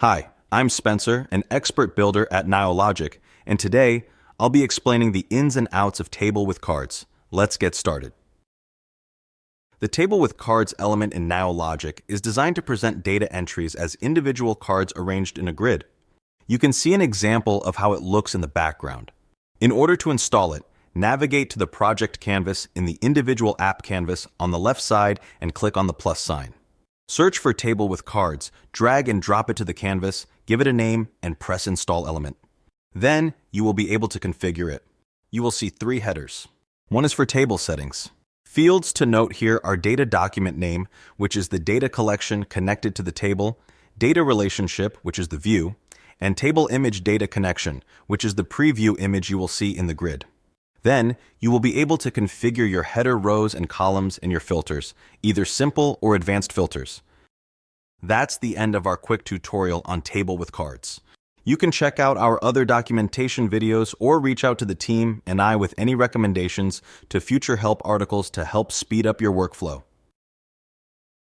Hi, I'm Spencer, an expert builder at Niologic, and today I'll be explaining the ins and outs of Table with Cards. Let's get started. The Table with Cards element in Niologic is designed to present data entries as individual cards arranged in a grid. You can see an example of how it looks in the background. In order to install it, navigate to the project canvas in the individual app canvas on the left side and click on the plus sign. Search for Table with Cards, drag and drop it to the canvas, give it a name, and press Install Element. Then, you will be able to configure it. You will see three headers. One is for table settings. Fields to note here are data document name, which is the data collection connected to the table, data relationship, which is the view, and table image data connection, which is the preview image you will see in the grid. Then, you will be able to configure your header rows and columns and your filters, either simple or advanced filters. That's the end of our quick tutorial on Table with Cards. You can check out our other documentation videos or reach out to the team and I with any recommendations to future help articles to help speed up your workflow.